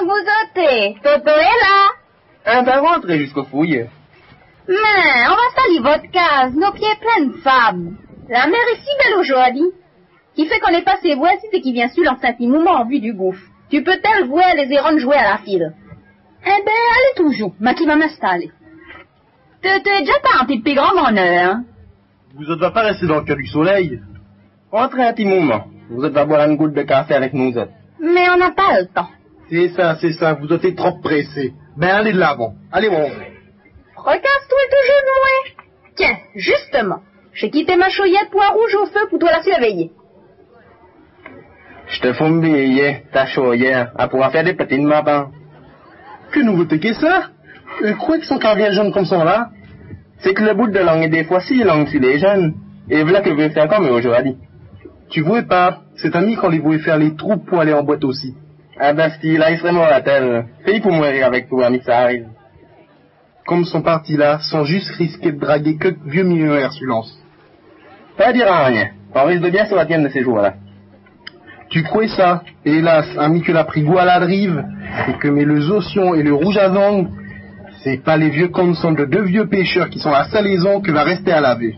vous ôtez? Toto est là. Ah ben rentrez jusqu'au fouille. Mais, on va salir votre case, nos pieds pleins de sable. La mer est si belle aujourd'hui. Qui fait qu'on est passé voici et qui vient sur l'enceinte-moment en vue du gouffre. Tu peux-tu voir les hérons jouer à la file? Eh ben, allez toujours, ma qui va m'installer. Toto est déjà parti depuis grand bonheur, hein? Vous ne va pas rester dans le cas du soleil. Rentrez un petit moment. Vous êtes à boire une goutte de café avec nous autres. Mais on n'a pas le temps. C'est ça, vous êtes trop pressé. Ben allez de l'avant, allez mon frère. Recasse-toi toujours de loin. Tiens, justement, j'ai quitté ma chauillette pois rouge au feu pour toi la surveiller. Je te fous me billet, ta chauillère, à pouvoir faire des petits de ma part. Que nouveauté qu'est ça? Quoi qu'ils sont carrières jeunes comme ça là? C'est que le bout de langue est des fois si long si les jeunes. Et voilà que je vais faire comme aujourd'hui. Tu vois pas, cet ami qu'on les voulait faire les troupes pour aller en boîte aussi. Ah ben là, il serait mort à tel. Fais pour mourir avec toi, ami, ça arrive. Comme son parti là, sans juste risquer de draguer que vieux millionnaire Sulance. Pas dire à rien. On risque de bien se la tienne de ces jours-là. Tu crois ça? Hélas, ami que l'a pris goût à la drive, et que met le Zotion et le rouge à vendre, c'est pas les vieux comptes sont de deux vieux pêcheurs qui sont à salaison que va rester à laver.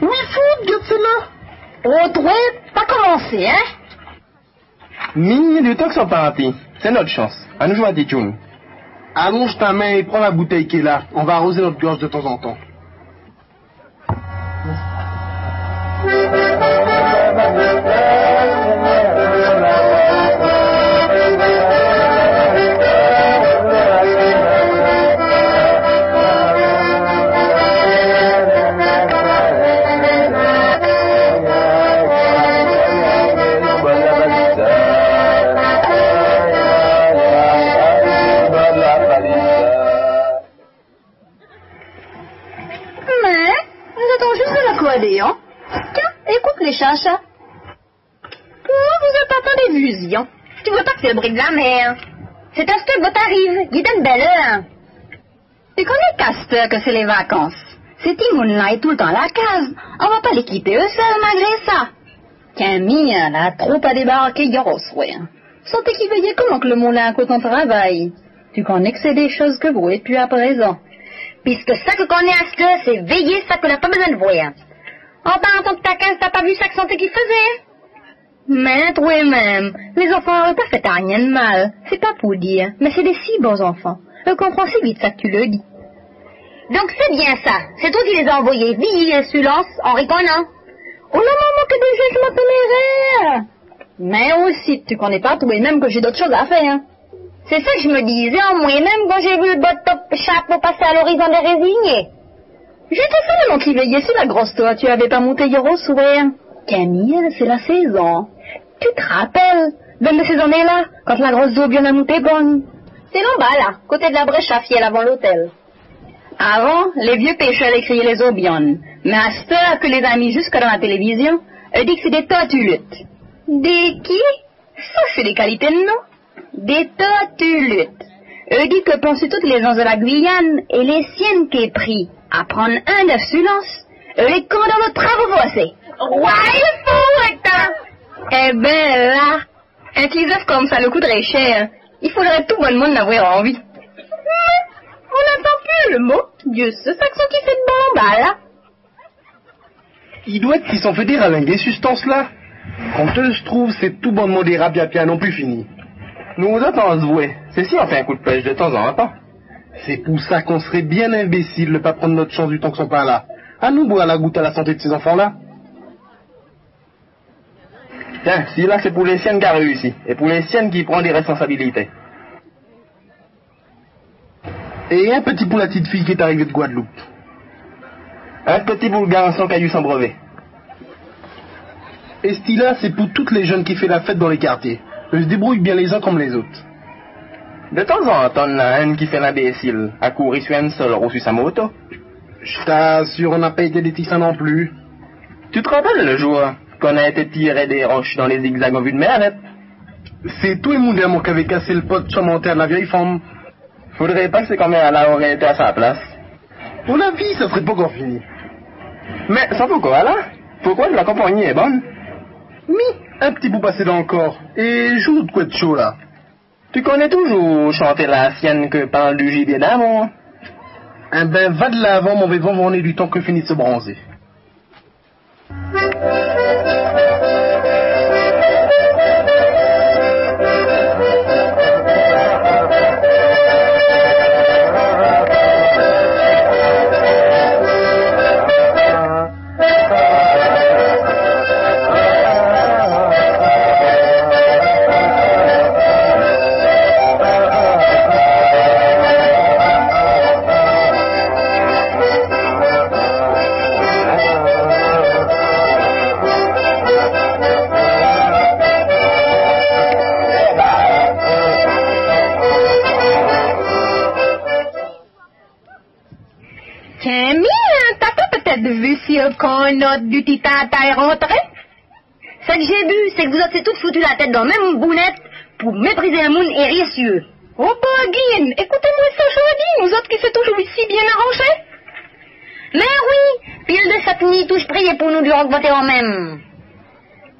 Oui, fou, regarde celle-là! Oh, toi, pas commencé, hein? Mille de temps que sont partis. C'est notre chance. À nous jouer à Tichoun. Allonge ta main et prends la bouteille qui est là. On va arroser notre gorge de temps en temps. Chacha. Oh, vous êtes en train d'évasion. Tu vois pas que c'est le bruit de la mer. C'est à ce que votre arrive. Il est une belle heure. Tu connais Castor que c'est les vacances. Ces timons-là est tout le temps à la case. On va pas les quitter eux seuls malgré ça. Camille, la troupe a débarqué hier au soir. Sentez qu'il veillait comment que le moulin à côté de travail. Tu connais que c'est des choses que vous êtes plus à présent. Puisque ça que connaît à ce que c'est veiller ça qu'on n'a pas besoin de voir. En parlant de ta case, t'as pas vu chaque santé qu'il faisait? Mais toi-même, les enfants n'auraient pas fait à rien de mal. C'est pas pour dire, mais c'est des si bons enfants. Eux comprennent si vite ça que tu le dis. Donc c'est bien ça. C'est toi qui les as envoyés vieillir insolence en ricanant. Oh la maman, que déjà je m'appellerais. Mais aussi, tu connais pas toi-même que j'ai d'autres choses à faire. Hein. C'est ça que je me disais en moi-même quand j'ai vu le bot top chapeau passer à l'horizon des résignés. J'étais seulement qui veillait sur la grosse toi, tu avais pas monté hier au soir. Camille, c'est la saison. Tu te rappelles, même de ces années-là, quand la grosse eau bien a monté bonne. C'est là-bas, là, côté de la brèche à fiel avant l'hôtel. Avant, les vieux pêcheurs les criaient les aubionnes. Mais à cette heure que les amis jusque dans la télévision, eux disent que c'est des tortulutes. Des qui? Ça, c'est des qualités de nom. Des tortulutes. Eux disent que pensent toutes les gens de la Guyane et les siennes qui est pris. À prendre un de silence, les cons dans nos travaux forcés. Ouais, il faut, Hector! Eh ben là, un teaser comme ça le coûterait cher. Il faudrait tout bon monde d'avoir envie. On n'entend plus le mot. Dieu sait, ça que sont qui fait de bon en bas, là. Il doit être qu'ils sont fait déralinguer substance là. Quand eux se trouvent, c'est tout bon de monde des rabiapia non plus fini. Nous autres, on se vouait. C'est si on fait un coup de pêche de temps en temps. C'est pour ça qu'on serait bien imbécile de ne pas prendre notre chance du temps qu'ils sont pas là. À nous boire la goutte à la santé de ces enfants-là. Tiens, si là c'est pour les siennes qui a réussi, et pour les siennes qui prennent des responsabilités. Et un petit pour la petite fille qui est arrivée de Guadeloupe. Un petit pour le garçon qui a eu son brevet. Et ce là c'est pour toutes les jeunes qui font la fête dans les quartiers. Eux se débrouillent bien les uns comme les autres. De temps en temps, on a un qui fait l'imbécile, à courir sur un seul ou sur sa moto. Je t'assure, on n'a pas été des tissans non plus. Tu te rappelles le jour qu'on a été tiré des roches dans les zigzags en vue de mer? C'est tout le monde qui avait cassé le pot commentaire de la vieille femme. Faudrait pas que c'est comme elle aurait été à sa place. Pour la vie, ça serait pas encore fini. Mais ça faut quoi là? Pourquoi la compagnie est bonne? Un petit bout passé dans le corps. Et joue de quoi de chaud là. Tu connais toujours chanter la sienne que parle du gibier d'amour? Eh ben, va de l'avant, mauvais vent, on est du temps que finit de se bronzer. Quand notre du titata est rentré? Ce que j'ai vu, c'est que vous avez toutes foutu la tête dans la même bounette pour mépriser le monde et rire sur eux. Oh, Boguine, écoutez-moi ça, je nous autres qui s'est toujours si bien arrangés. Mais oui, pile de satini, tous prier pour nous du roquevoter en même.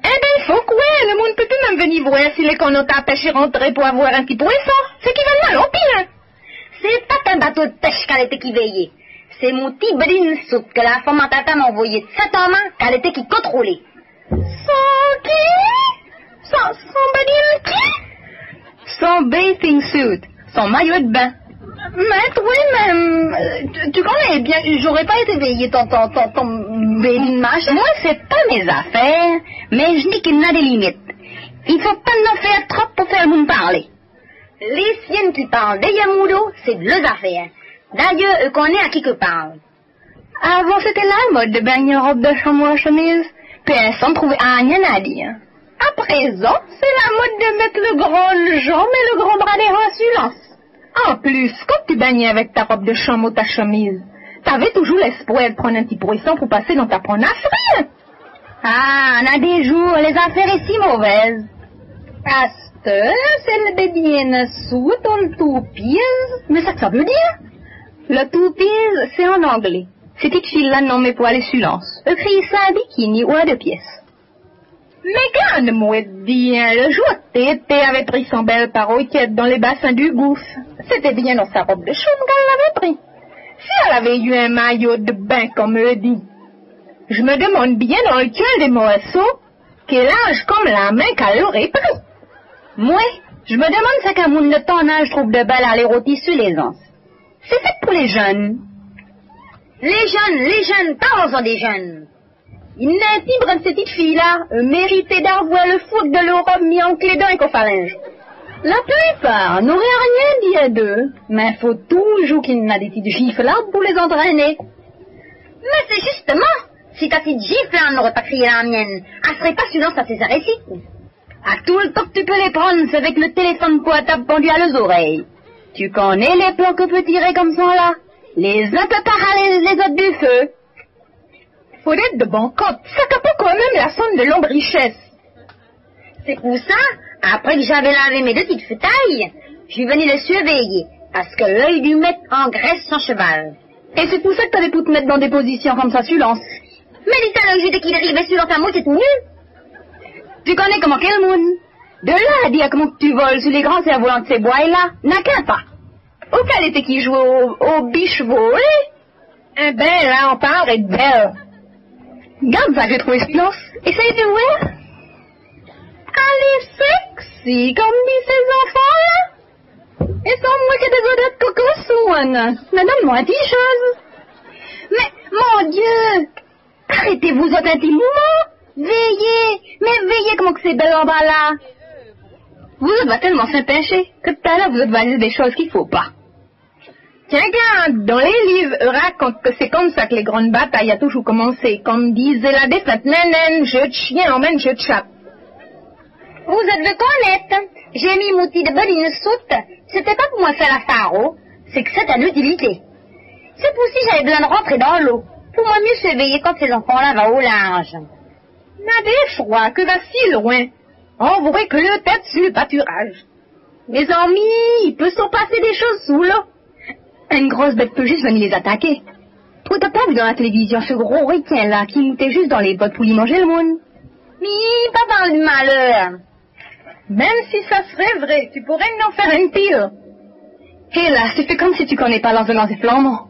Eh ben, faut quoi, le monde peut tout même venir voir si les qu'on a pêché rentrer pour avoir un petit poisson. C'est qui va mal, pire. C'est pas un bateau de pêche qu'elle était qui veillait. C'est mon petit brin soupe que la femme en tata m'a envoyé de 7 en main qu'elle était qui contrôlait. Son qui? Son brin qui? Son bathing suit. Son maillot de bain. Mais toi-même, tu connais bien, j'aurais pas été veillé ton bathing match. Moi, c'est pas mes affaires, mais je dis qu'il y a des limites. Il faut pas en faire trop pour faire le monde parler. Les siennes qui parlent des Yamoudo, c'est de leurs affaires. D'ailleurs, eux connaissent à qui que parle. Avant, c'était la mode de baigner en robe de chambre à chemise, puis elles s'en trouvaient rien à dire. À présent, c'est la mode de mettre le grand jambe et le grand bras des en silence. En plus, quand tu baignais avec ta robe de chambre ou ta chemise, t'avais toujours l'espoir de prendre un petit poisson pour passer dans ta prendre affaire. Ah, on a des jours, les affaires sont si mauvaises. Pasteur, c'est le bédien sous ton toupise. Mais ça que ça veut dire? Le toupise, c'est en anglais. Ces petites filles-là nommées pour aller sur lance. Eux crient ça à bikini ou à 2 pièces. Mais garde-moi bien, le jour où Tété avait pris son belle paroquette dans les bassins du gouffre, c'était bien dans sa robe de chambre qu'elle l'avait pris. Si elle avait eu un maillot de bain, comme eux dit, je me demande bien dans lequel des morceaux, quel âge comme la main qu'elle aurait pris. Moi, je me demande ce qu'un monde de ton âge trouve de belle à l'érotis sur les anses. C'est fait pour les jeunes. Les jeunes, parlons-en des jeunes. Il n'a un de ces petites filles-là mérité d'avoir le foot de l'Europe mis en clé d'un et qu'au phalange. La plupart n'auraient rien dit à d'eux, mais faut toujours qu'il y ait des petites gifles là pour les entraîner. Mais c'est justement, si ta petite gifle là n'aurait pas crié la mienne, elle serait pas silence à ses arrêts. À tout le temps que tu peux les prendre, c'est avec le téléphone portable pendu à leurs oreilles. Tu connais les plans que peut tirer comme ça là? Les uns peuvent paraler les autres du feu. Faut être de bon cop, ça capot quand même la sonde de l'ombrichesse. C'est pour ça, après que j'avais lavé mes 2 petites futailles, je suis venu le surveiller, parce que l'œil du maître engraisse son cheval. Et c'est pour ça que t'avais pu te mettre dans des positions comme ça, Sulance. Mais dis-toi le dès qu'il arrivait sur ta mot, c'est tout nul. Tu connais comment quel monde? De là à dire comment tu voles sur les grands cerfs-volants de ces bois-là, n'a qu'un pas. Ou quel était qui joue au biche volé? Eh ben, là, on parle et de belle. Garde ça que j'ai trouvé silence. Essaye de voir. Elle est sexy, comme disent ces enfants-là. Et sans moi que des odeurs de coco soune. Mais donne-moi un petit chose. Mais, mon Dieu, arrêtez-vous autres un petit moment. Veillez comment que c'est belle en bas là. Vous êtes tellement Saint-Péché que tout à l'heure vous êtes validé des choses qu'il faut pas. Tiens, regarde, dans les livres, raconte que c'est comme ça que les grandes batailles a toujours commencé. Comme disait la défunte Nénène, jeu de chien emmène jeu de chat. Vous êtes de connaître. J'ai mis mon petit de boline soute. C'était pas pour moi faire la faro, c'est que c'est une utilité. C'est pour si j'avais besoin de rentrer dans l'eau, pour moi mieux surveiller quand ces enfants-là vont au large. Mais des fois que va si loin, on voit que le tête sur le pâturage. Mes amis, il peut s'en passer des choses sous l'eau. Une grosse bête peut juste venir les attaquer. Toi, t'as pas vu dans la télévision ce gros requin-là qui montait juste dans les bottes pour y manger le monde? Mais pas dans le malheur. Même si ça serait vrai, tu pourrais en faire une pile. Hélas, tu fais comme si tu connais pas l'ordonnance des flamands.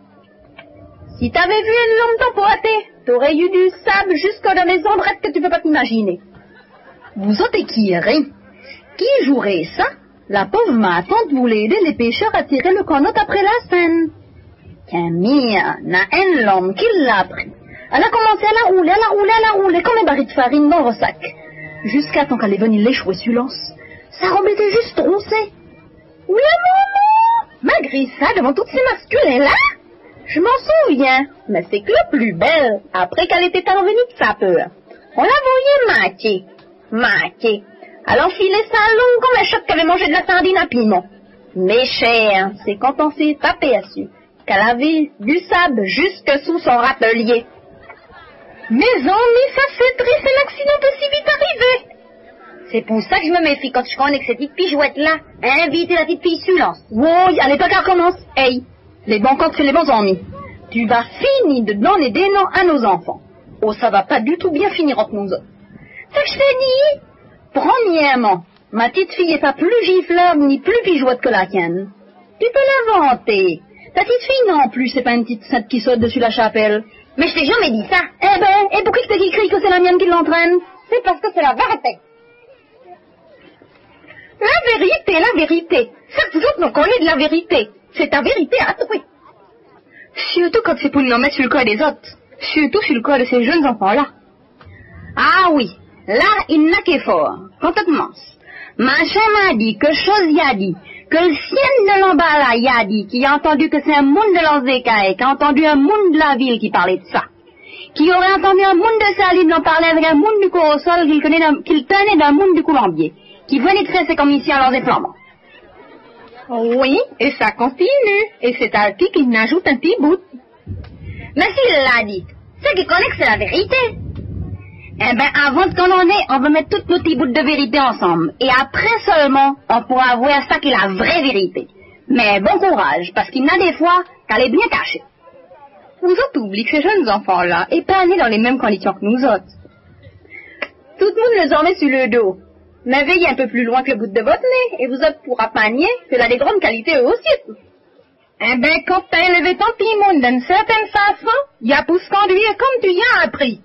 Si t'avais vu une lampe temporatée, t'aurais eu du sable jusque dans les ombrettes que tu peux pas t'imaginer. Vous autres qui rit. Qui jouerait ça? La pauvre ma tante voulait aider les pêcheurs à tirer le canot après la scène. Camille n'a un l'homme qui l'a pris. Elle a commencé à la rouler comme un baril de farine dans le sac. Jusqu'à temps qu'elle est venue l'échouer sur l'anse. Sa robe était juste roncée. Oui, maman! Malgré ça, devant toutes ces masculins-là, je m'en souviens. Mais c'est que la plus belle, après qu'elle était revenue de sa peur. On la voyait maquer. Elle enfilait sa longue comme un choc qui avait mangé de la sardine à piment. Mais cher, c'est quand on s'est tapé dessus qu'elle avait du sable jusque sous son râtelier. Mais ça c'est triste, un accident aussi vite arrivé. C'est pour ça que je me méfie quand je connais que cette petite pichouette-là. Inviter la petite fille sur l'anse. Oui, allez pas qu'elle recommence. Hey, les bons comptes, c'est les bons amis. Tu vas finir de donner des noms à nos enfants. Oh, ça va pas du tout bien finir entre nous autres. Ça que je t'ai dit. Premièrement, ma petite fille est pas plus gifleur ni plus pichouette que la tienne. Tu peux l'inventer. Ta petite fille non plus, c'est pas une petite sainte qui saute dessus la chapelle. Mais je t'ai jamais dit ça. Eh ben, et pourquoi tu t'es écrit que c'est la mienne qui l'entraîne? C'est parce que c'est la vérité. La vérité. Ça, vous autres, nous connaissez de la vérité. C'est ta vérité à toi. Surtout quand c'est pour nous mettre sur le corps des autres. Surtout sur le corps de ces jeunes enfants-là. Ah oui, là, il n'a qu'est fort. Complètement. Machin m'a dit, que chose y a dit, que le ciel de l'emballage y a dit, qui a entendu que c'est un monde de l'Anzécaï, qui a entendu un monde de la ville qui parlait de ça, qui aurait entendu un monde de Saline en parler avec un monde du Corosol qu'il tenait d'un monde du Colombier, qui venait de faire ses commissions à leurs flamands. Oui, et ça continue, et c'est à qui qu'il n'ajoute un petit bout. Mais s'il l'a dit, c'est qu'il connaît que c'est la vérité. Eh ben, avant de qu'on en ait, on va mettre tous nos petits bouts de vérité ensemble. Et après seulement, on pourra avouer à ça qui est la vraie vérité. Mais bon courage, parce qu'il y en a des fois qu'elle est bien cachée. Vous autres oubliez que ces jeunes enfants-là est pas nés dans les mêmes conditions que nous autres. Tout le monde les en met sur le dos. Mais veillez un peu plus loin que le bout de votre nez, et vous autres pourra panier qu'elle a des grandes qualités eux aussi. Eh ben, quand t'as élevé ton petit monde d'une certaine façon, y a pour se conduire comme tu y as appris.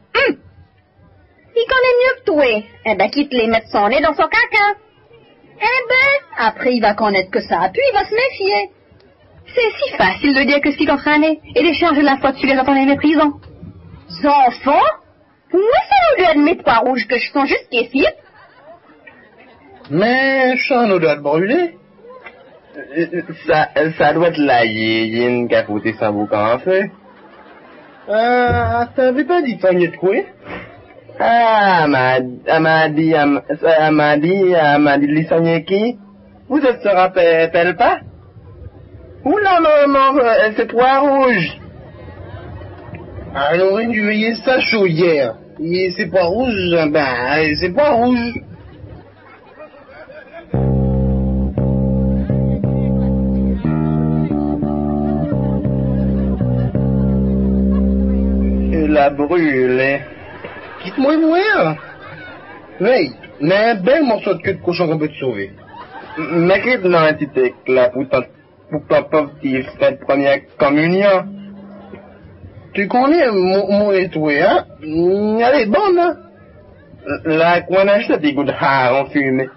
Il connaît mieux que toi. Eh ben, quitte les mettre son nez dans son caca. Eh ben, après il va connaître que ça, puis il va se méfier. C'est si facile de dire que ce qui contre un nez, et de charger la faute sur les enfants des méprisants. Enfants? Moi, ça nous doit de mes pois rouges que je sens jusqu'ici. Mais ça nous doit brûler. Ça doit être la yéyine qui a foutu sa boucan en feu. T'avais pas dit panier de quoi? Elle m'a dit de l'issonner qui? Vous êtes se rappelle pas? Oula maman, c'est pois rouge. Alors, on aurait dû veiller ça chaud hier. Et c'est pas rouge, ben, c'est pas rouge. Il a brûlé. Quitte-moi mourir. Veille, mais un bel morceau de queue de cochon qu'on peut te sauver. Mais quitte dans un petit éclat pour ton pauvre petit frère de première communion. Tu connais mon étoué, hein? Elle est bonne, hein? Là, qu'on achète des goûts de hareng en fumée.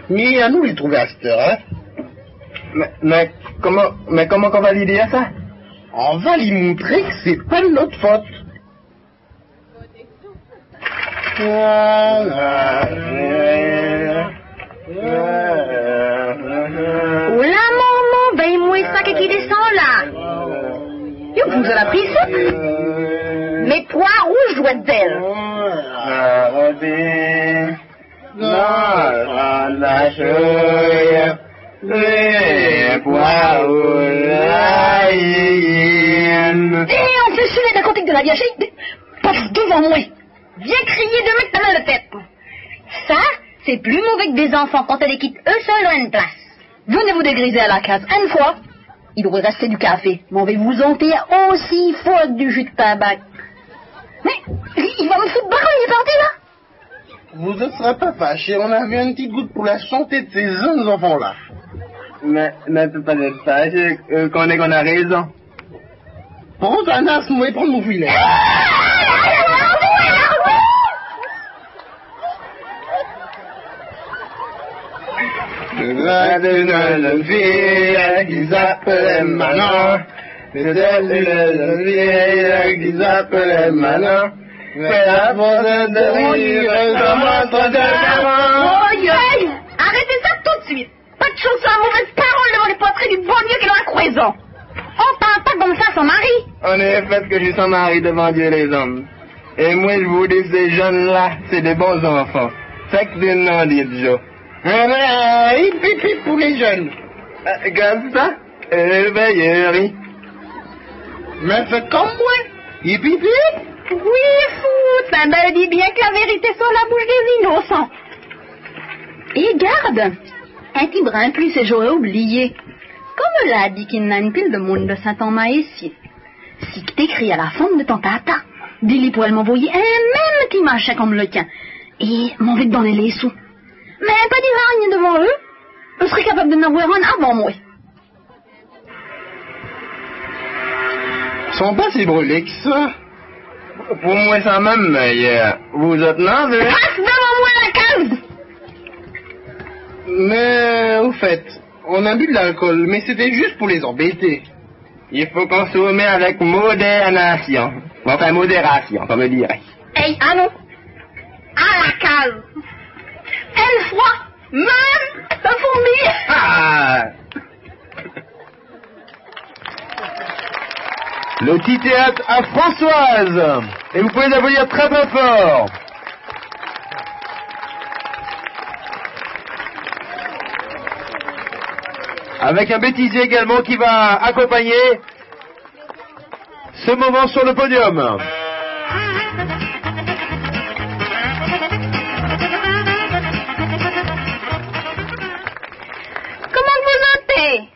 Mais à nous les trouver à cette heure, hein? Mais comment qu'on va l'idée à ça? On va lui montrer que c'est pas de notre faute. Oula, maman, veille-moi ça qui descend là. Yo, vous avez pris ça? Mais pois rouges doit être belle. Dans la chouille, les pois rouges, Et on fait suivre d'un côté de la diachète. Paf, devant moi. Viens crier de mettre ta main de tête. Ça, c'est plus mauvais que des enfants quand elle quitte eux seuls dans une place. Venez vous dégriser à la case une fois. Il devrait rester du café. M'en vais vous ôter aussi fort que du jus de tabac. Mais, il va me foutre barre, il est parti là. Vous ne serez pas fâchés, on a vu une petite goutte pour la santé de ces jeunes enfants-là. Mais ne peut pas être fâché qu'on a raison. Prends un as, moi, prendre mon filet. Une jeune fille qui s'appelait Manon. C'était une jeune fille qui s'appelait Manon. Mais la force de rire comme entre deux amants. Aïe! Arrêtez ça tout de suite! Pas de choses à mauvaise parole devant les portraits du bon Dieu qui est dans la croison! On parle pas comme ça à son mari! On est fait que je suis son mari devant Dieu et les hommes. Et moi je vous dis, ces jeunes-là, c'est des bons enfants. Fait que des noms, dites Joe. Hip hip hip pour les jeunes. Comme ça? Veillerie. Mais faites comme moi. Hip hip hip. Oui, fou! Ça me dit bien que la vérité sur la bouche des innocents. Et garde! Un petit brin plus et j'aurais oublié. Comme l'a dit qu'il n'a une pile de monde de Saint-Thomas ici. Si t'écris à la femme de ton tata, dis-lui pour elle m'envoyer un même petit machin comme le tien. Et m'en vais te donner les sous. Mais pas dire rien devant eux. Je serais capable de n'avoir un avant moi. Ils sont pas si brûlés que ça. Pour moi, ça même meilleur. Vous êtes là, vous? Passe devant moi la case! Mais au fait, on a bu de l'alcool, mais c'était juste pour les embêter. Il faut consommer avec modération. Enfin, modération, comme on dirait. Hey, ah non! À la case! Une fois, même, ça fourmille! Ah! Le petit théâtre à Françoise. Et vous pouvez l'applaudir très très fort. Avec un bêtisier également qui va accompagner ce moment sur le podium. Comment vous notez?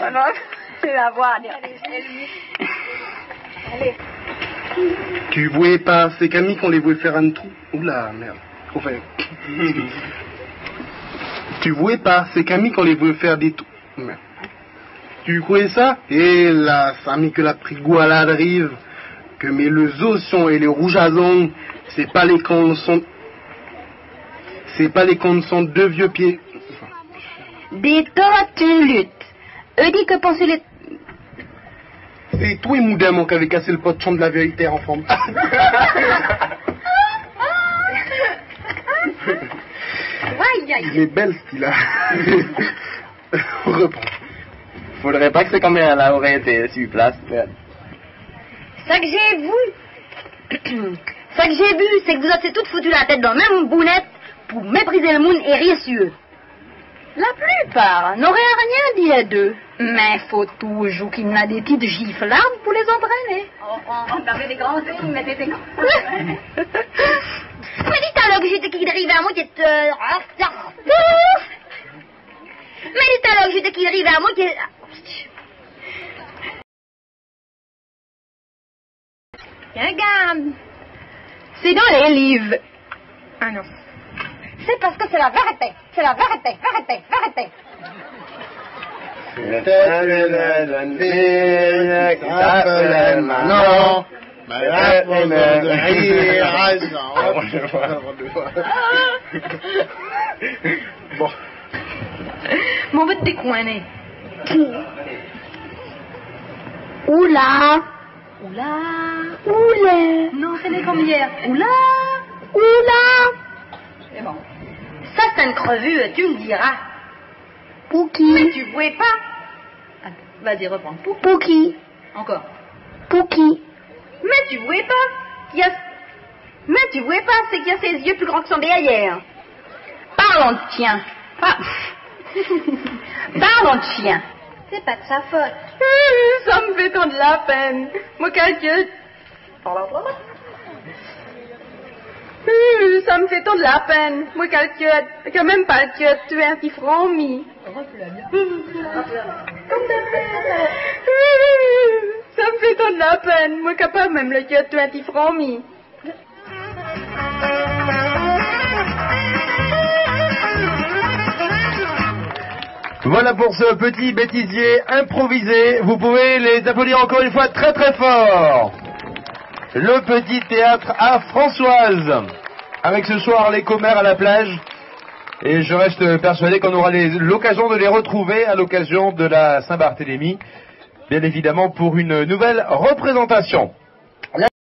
Oh non, c'est la voix. Allez. Tu voyais pas ces camis qu'on les voulait faire un trou? Oula, merde. Enfin. Tu voyais pas ces camis qu'on les voulait faire des trous? Merde. Tu croyais ça? Et là, ça a mis que la prigou à la drive, que mais les ossons et les rouges à ongles, c'est pas les cons sont. C'est pas les cons sont deux vieux pieds. Des tortues luttes. Eux dit que penser les... C'est toi et Moudin qui avait cassé le pochon de la vérité en forme. Aïe, aïe. Il est belle ce qu'il a. On reprend. Faudrait pas que c'est comme elle aurait été sur place. Ça que j'ai vu, ça que j'ai vu, c'est que vous avez toutes foutu la tête dans la même bounette pour mépriser le monde et rire sur eux. La plupart n'auraient rien dit à deux, mais faut toujours qu'il y en a des petites giflardes pour les entraîner. On avait des grands signes, mais c'était comme mais dites alors que j'étais qui arrive à moi qui est... Mais dites alors que j'étais qui arrive à moi qui est... Regarde, c'est dans les livres. Ah non. C'est parce que c'est la vérité. C'est la vérité, vérité, vérité. C'était une jeune fille qui s'appelait Manon. Mais la force de rire. Bon. Mon va te décoiner. Oula. Oula. Oula. Non, ce n'est comme hier. Oula. Oula. C'est bon. Ça, c'est une crevure, tu me diras. Pour qui? Mais tu vois pas. Attends, vas-y, reprends. Pour qui? Encore. Pour qui? Mais tu vois pas. Mais tu vois pas, c'est qu'il y a ses yeux plus grands que son derrière. Parlons de chien. Ah. Parlons de chien. C'est pas de sa faute. Ça me fait tant de la peine. Moi, quelqu'un... Ça me fait tant de la peine. Moi, quelqu'un... Quand même pas que tu es un petit franc-mi. Ça me fait tant de la peine. Moi, capable même le que tu es un petit franc-mi. Voilà pour ce petit bêtisier improvisé. Vous pouvez les applaudir encore une fois très très fort. Le petit théâtre à Françoise. Avec ce soir les commères à la plage. Et je reste persuadé qu'on aura l'occasion de les retrouver à l'occasion de la Saint-Barthélemy. Bien évidemment pour une nouvelle représentation.